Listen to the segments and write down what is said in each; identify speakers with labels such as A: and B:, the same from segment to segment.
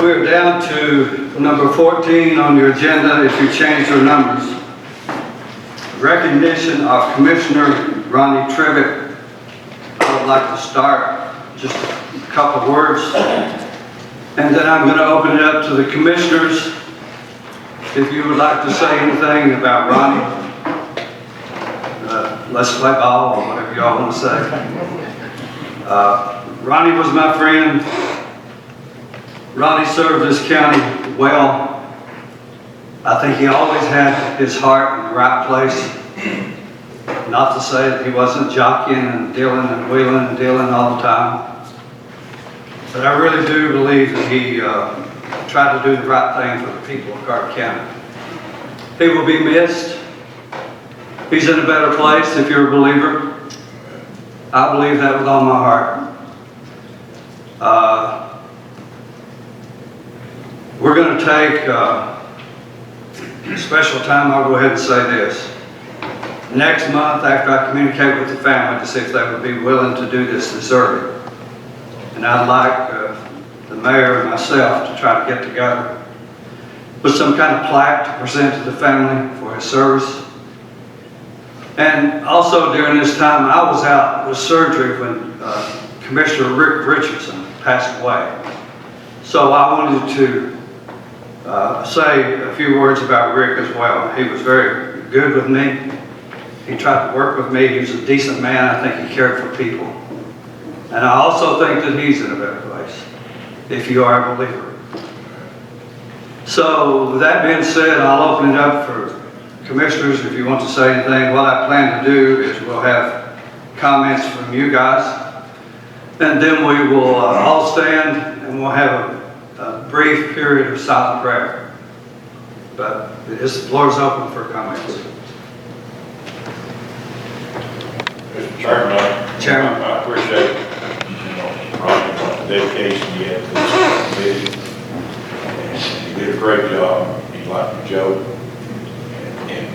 A: We're down to number 14 on your agenda if you change your numbers. Recognition of Commissioner Ronnie Trivett. I would like to start just a couple words, and then I'm going to open it up to the commissioners. If you would like to say anything about Ronnie, let's play ball or whatever y'all want to say. Ronnie was my friend. Ronnie served this county well. I think he always had his heart in the right place. Not to say that he wasn't jockeying and dealing and wheeling and dealing all the time. But I really do believe that he tried to do the right thing for the people of Carter County. He will be missed. He's in a better place if you're a believer. I believe that with all my heart. We're going to take a special time. I'll go ahead and say this. Next month, after I communicate with the family to see if they would be willing to do this early. And I'd like the mayor and myself to try to get together with some kind of plaque to present to the family for his service. And also during this time, I was out with surgery when Commissioner Richardson passed away. So I wanted to say a few words about Rick as well. He was very good with me. He tried to work with me. He was a decent man. I think he cared for people. And I also think that he's in a better place, if you are a believer. So with that being said, I'll open it up for commissioners if you want to say anything. What I plan to do is we'll have comments from you guys, and then we will all stand and we'll have a brief period of silent prayer. But the floor is open for comments.
B: Mr. Chairman, I appreciate Ronnie's dedication he had to this committee. And he did a great job. He liked the joke. And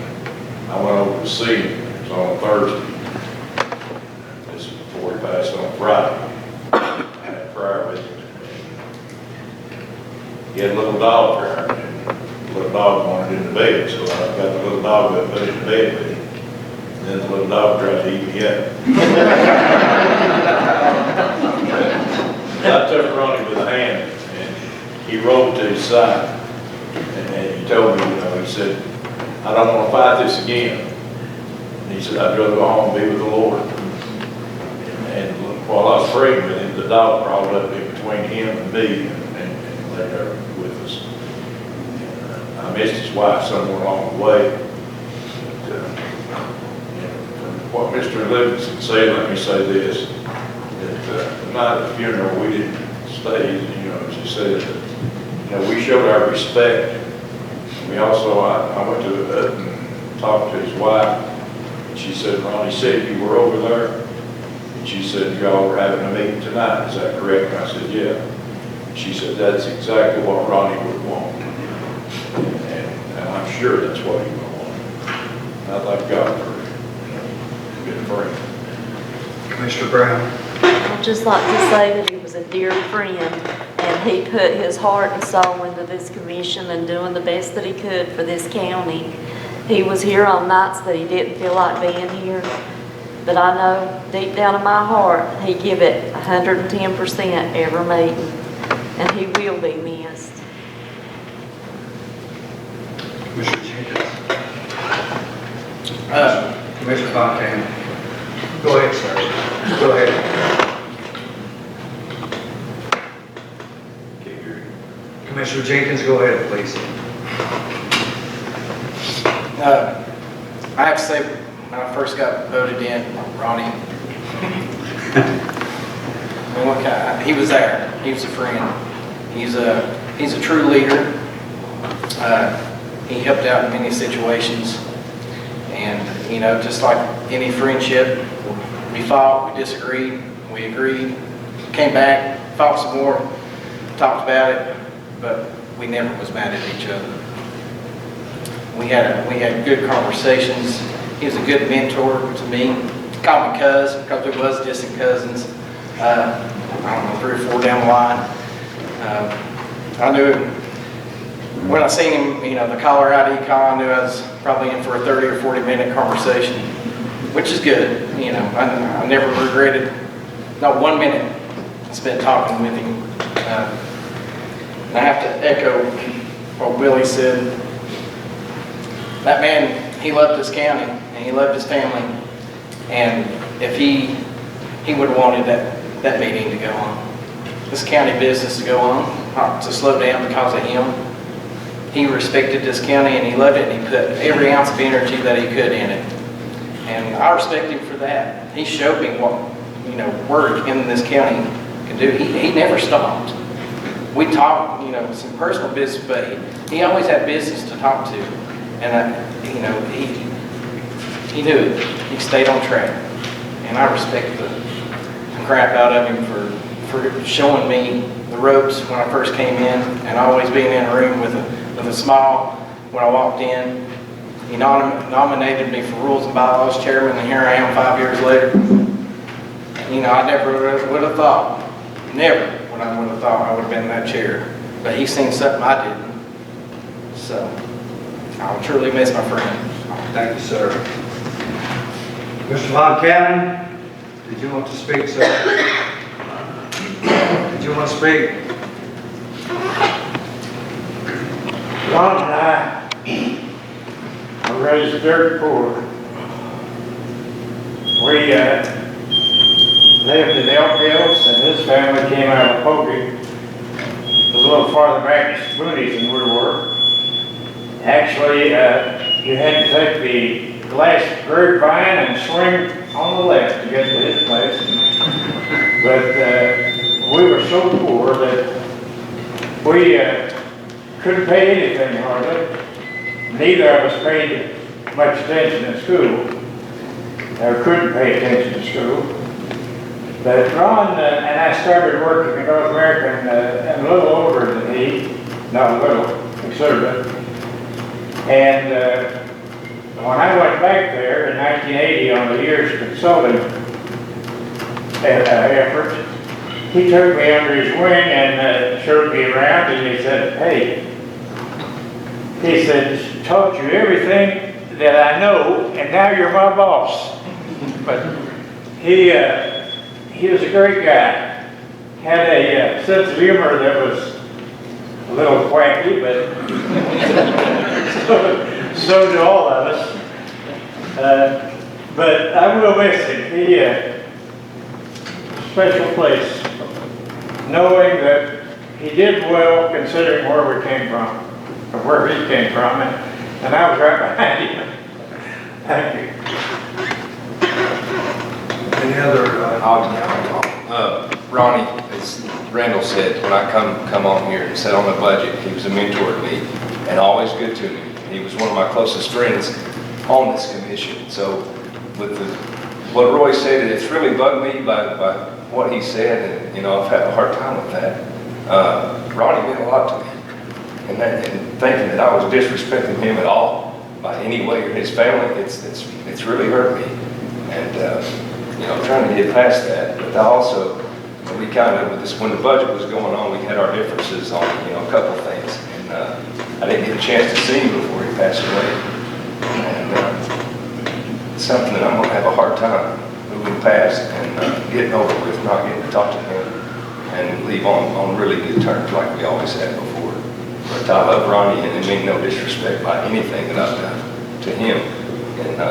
B: I went over to see him. It was on Thursday. This is before he passed on Friday. I had prayer with him. He had a little dog there. And the little dog wanted in the bed. So I got the little dog up, put it in bed with him. And then the little dog tried to eat me up. I took Ronnie with a hand, and he rolled to his side. And he told me, he said, I don't want to fight this again. And he said, I'd rather go home and be with the Lord. And while I was praying with him, the dog crawled up in between him and me and lay there with us. And, I missed his wife somewhere along the way. What Mr. Livingston said, let me say this, that the night of the funeral, we didn't stay, as you said, we showed our respect. We also, I went to the hut and talked to his wife, and she said, Ronnie said you were over there, and she said, y'all were having a meeting tonight, is that correct? And I said, yeah. She said, that's exactly what Ronnie would want, and I'm sure that's what he would want. I thank God for good friend.
A: Commissioner Brown.
C: I'd just like to say that he was a dear friend, and he put his heart and soul into this commission and doing the best that he could for this county. He was here on nights that he didn't feel like being here, but I know deep down in my heart he give it 110% every meeting, and he will be missed.
A: Commissioner Jenkins. Commissioner Fontaine. Go ahead, sir. Go ahead. Commissioner Jenkins, go ahead, please.
D: I have to say, when I first got voted in, Ronnie, he was there. He was a friend. He's a true leader. He helped out in many situations. And, just like any friendship, we fought, we disagreed, we agreed, came back, fought some more, talked about it, but we never was mad at each other. We had good conversations. He was a good mentor to me. Called me cuz, because we was distant cousins. I don't know, 3 or 4 down the line. I knew it. When I seen him, you know, the caller ID call, I knew I was probably in for a 30 or 40-minute conversation, which is good. You know, I never regretted, not 1 minute I spent talking with him. And I have to echo what Willie said. That man, he loved this county and he loved his family. And if he would have wanted that meeting to go on, this county business to go on, not to slow down because of him. He respected this county and he loved it, and he put every ounce of energy that he could in it. And I respect him for that. He showed me what, you know, work in this county can do. He never stopped. We talked, you know, some personal business, but he always had business to talk to. And, you know, he knew it. He stayed on track. And I respect the crap out of him for showing me the ropes when I first came in, and always being in a room with a smile when I walked in. He nominated me for Rules and Bylaws Chairman, and here I am 5 years later. You know, I never would have thought, never would I would have thought I would have been in that chair. But he seen something I didn't. So, I'll truly miss my friend.
A: Thank you, sir. Mr. Von Cannon, did you want to speak, sir? Did you want to speak?
E: Ron and I were raised dirt poor. We lived in Elk Hills, and his family came out of Pokey. It was a little farther back in Spoonies than we were. Actually, you had to take the glass grapevine and swing on the left to get to his place. But we were so poor that we couldn't pay anything hardly. Neither of us paid much attention in school, or couldn't pay attention in school. But Ron and I started working in North American and a little older than he, not a little, considerably. And when I went back there in 1980 on the year's consulting effort, he took me under his wing and showed me around, and he said, "Hey," he said, "taught you everything that I know, and now you're my boss." But he was a great guy. Had a sense of humor that was a little quacky, but so do all of us. But I will miss him. He special place, knowing that he did well considering where we came from, or where he came from, and I was right behind him. Thank you.
A: Any other?
F: Ronnie, as Randall said, when I come on here and sat on the budget, he was a mentor to me and always good to me. He was one of my closest friends on this commission. So with what Roy said, it's really bugged me by what he said, and you know, I've had a hard time with that. Ronnie meant a lot to me, and thinking that I was disrespecting him at all by any way or his family, it's really hurt me. And you know, I'm trying to get past that. But I also, we kind of, when the budget was going on, we had our differences on, you know, a couple of things. And I didn't get a chance to see him before he passed away. And it's something that I'm going to have a hard time moving past and getting over with, not getting to talk to him and leave on really good terms like we always had before. But I love Ronnie, and it means no disrespect by anything that I've done to him. And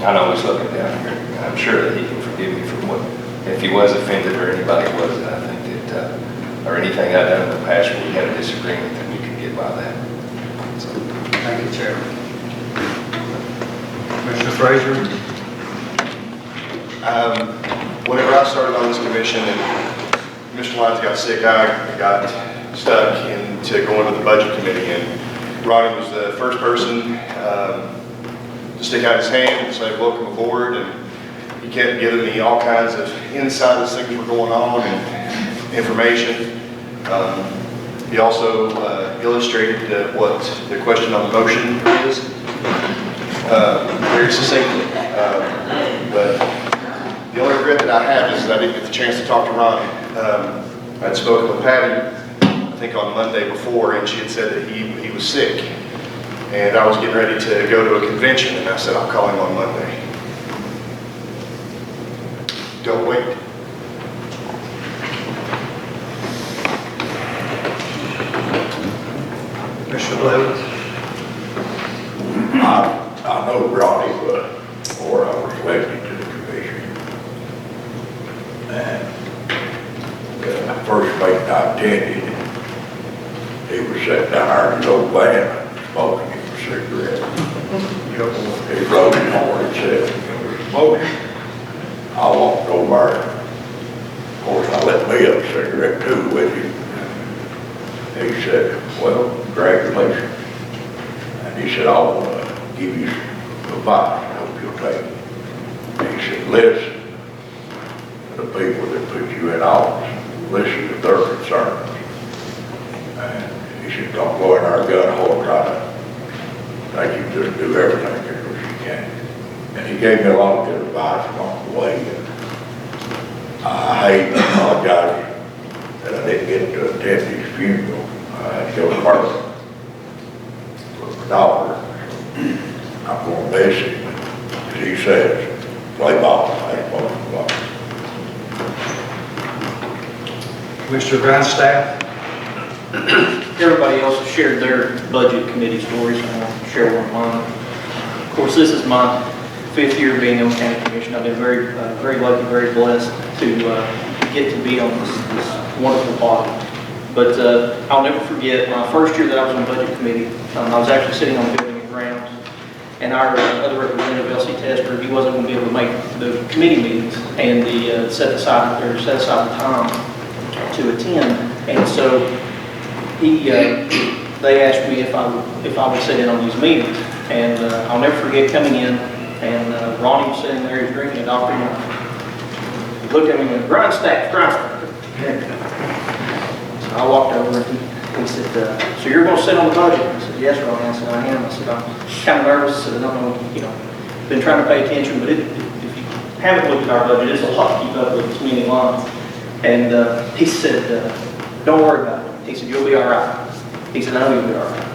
F: I know he's looking down here, and I'm sure that he can forgive me for what, if he was offended or anybody was, I think that, or anything I've done in the past where we had a disagreement, that we could get by that. So.
A: Thank you, Chairman. Commissioner Frazier?
G: Whenever I started on this commission and Mr. Lyons got sick, I got stuck into going to the budget committee, and Ronnie was the first person to stick out his hand and say, "Welcome aboard," and he kept giving me all kinds of insight as things were going on and information. He also illustrated what the question on the motion is very succinctly. But the only regret that I have is that I didn't get the chance to talk to Ronnie. I'd spoken with Patty I think on Monday before, and she had said that he was sick. And I was getting ready to go to a convention, and I said, I'll call him on Monday. Don't wait.
A: Commissioner Blevins?
H: I know Ronnie, but before I was elected to the commission. And the first meeting I attended, he was sitting down there in his old van and smoking a cigarette. He rode his horn and said, "You're smoking." I walked over there. Of course, I let me have a cigarette too with him. He said, "Well, congratulations." And he said, "I want to give you some advice. I hope you'll take it." And he said, "Listen to the people that put you in office. Listen to their concerns." And he said, "Don't go in our gun hole trying to think you just do everything because you can." And he gave me a lot of good advice along the way. And I hate to apologize that I didn't get to attend his funeral. I had to go to work with my daughter. I'm going to miss him. As he says, play ball. That's most of all.
A: Commissioner Grindstaff?
I: Everybody else has shared their budget committee stories, and I'll share one of mine. Of course, this is my 5th year being on the county commission. I've been very lucky, very blessed to get to be on this wonderful body. But I'll never forget my first year that I was on the budget committee. I was actually sitting on building and grounds, and our other representative, Elsie Tester, he wasn't going to be able to make the committee meetings and the set aside the time to attend, and so they asked me if I would sit in on these meetings, and I'll never forget coming in, and Ronnie was sitting there, he was drinking a Dr. He looked at me and went, "Grindstaff." So I walked over and he said, "So you're going to sit on the budget?" I said, "Yes, Ronnie." I said, "I am." I said, "I'm kind of nervous. I said, I don't know, been trying to pay attention, but if you haven't looked at our budget, it's a lot to keep up with, it's many lines." And he said, "Don't worry about it." He said, "You'll be all right." He said, "I know you'll be all right."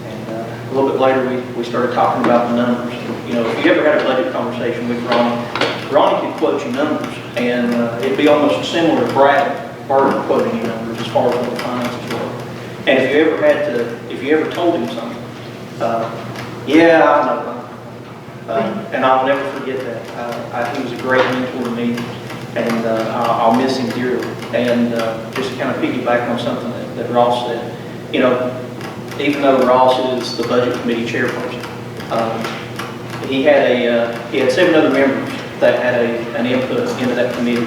I: And a little bit later, we started talking about the numbers. If you ever had a budget conversation with Ronnie could quote you numbers, and it'd be almost similar to Brad Barton quoting you numbers as far as what the finances were. And if you ever told him something, "Yeah, I know," and I'll never forget that. He was a great mentor to me, and I'll miss him dearly. And just to kind of piggyback on something that Ross said, even though Ross is the budget committee chairperson, he had 7 other members that had an input into that committee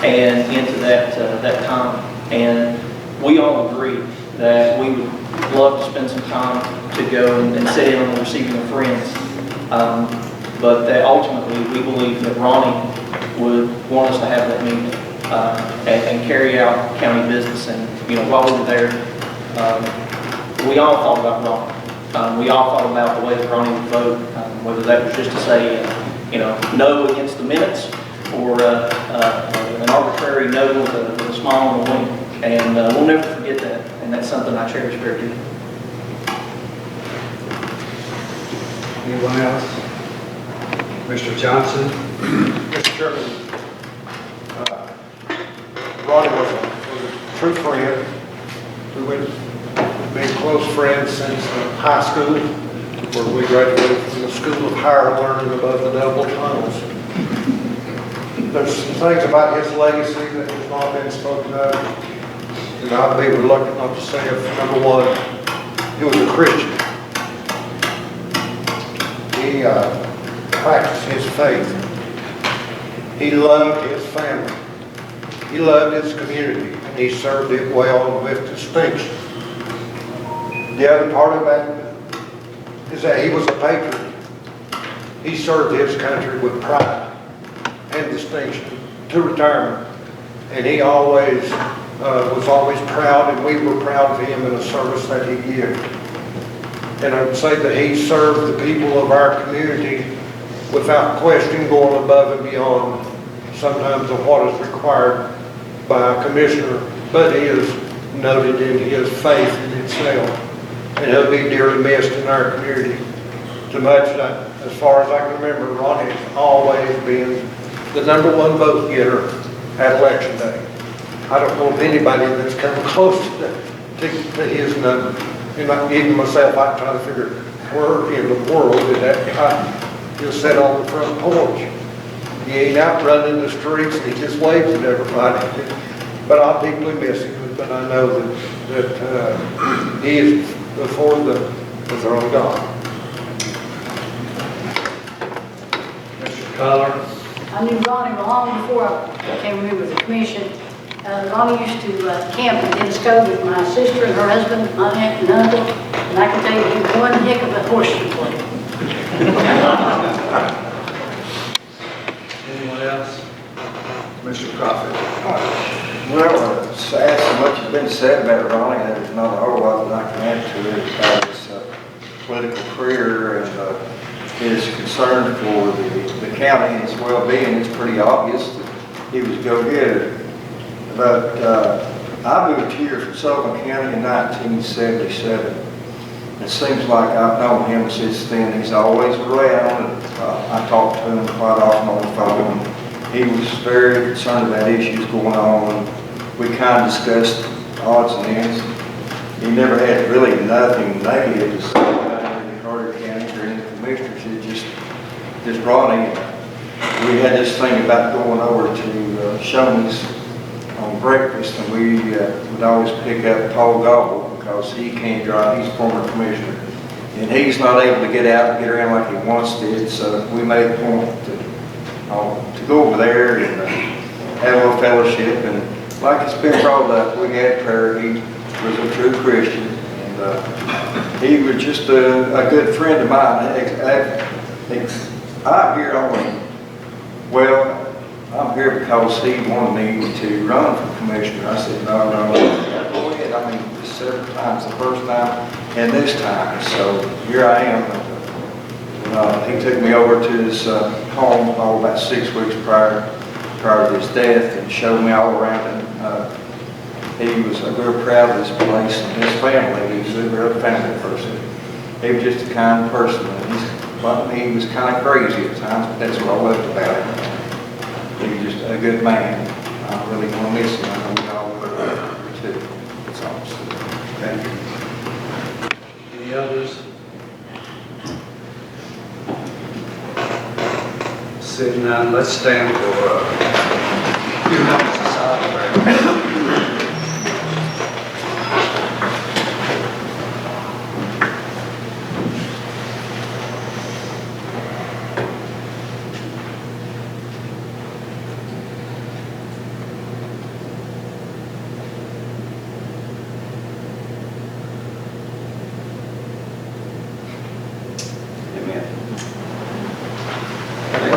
I: and into that time. And we all agreed that we would love to spend some time to go and sit in on the receiving of friends. But that ultimately we believe that Ronnie would want us to have that meeting and carry out county business. And while we were there, we all thought about Ronnie. We all thought about the way that Ronnie would vote, whether that was just to say, no against the minutes, or an arbitrary no with a smile on the wing. And we'll never forget that, and that's something I cherish very deeply.
A: Anyone else? Mr. Johnson?
J: Mr. Chairman, Ronnie was a true friend. We've been close friends since high school, where we graduated from the School of Higher Learning above the double tunnels. There's some things about his legacy that has not been spoken of, and I'd be reluctant not to say it. Number one, he was a Christian. He practiced his faith. He loved his family. He loved his community, and he served it well with distinction. The other part of that is that he was a patriot. He served his country with pride and distinction to retirement, and he always was always proud, and we were proud of him in the service that he did. And I would say that he served the people of our community without question, going above and beyond sometimes of what is required by a commissioner, but his noted in his faith in itself. And he'll be dearly missed in our community. Too much, as far as I can remember, Ronnie has always been the #1 vote getter at election day. I don't know of anybody that's come close to his number. And even myself, I try to figure where in the world did that guy just sit on the front porch. He ain't out running the streets, he just waves at everybody. But I'll deeply miss him, but I know that he is before the throne of God.
A: Mr. Collar?
K: I knew Ronnie long before I came here with the commission. Ronnie used to camp in Disco with my sister and her husband, my aunt and uncle, and I can tell you he's one heck of a horseshoe player.
A: Anyone else? Mr. Prophet?
L: Well, sad so much has been said about Ronnie, there's not a whole lot that I can add to it about his political career and his concern for the county and its well-being. It's pretty obvious that he was a go-getter. But I moved here from Sullivan County in 1977. It seems like I've known him since then. He's always around. I talk to him quite often on the phone. He was very concerned about issues going on. We kind of discussed odds and ends. He never had really nothing negative to say about any Carter County or any commissioners. It just Ronnie. We had this thing about going over to Shoney's on breakfast, and we would always pick up Paul Gobble because he can't drive. He's a former commissioner, and he's not able to get out and get around like he once did. So we made a point to go over there and have a little fellowship. And like it's been brought up, we had prayer. He was a true Christian, and he was just a good friend of mine. I'm here only, well, I'm here because he wanted me to run for commissioner. I said, no, go ahead. I mean, several times, the first time and this time. So here I am. He took me over to his home about 6 weeks prior to his death and showed me all around it. He was real proud of this place and his family. He was a real family person. He was just a kind person. He was kind of crazy at times, but that's what I loved about him. He was just a good man. I'm really going to miss him. I know we all will too. That's all. Thank you.
A: Any others? Seeing none, let's stand for a few minutes of silent prayer.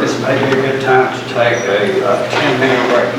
A: This may be a good time to take a 10-minute break.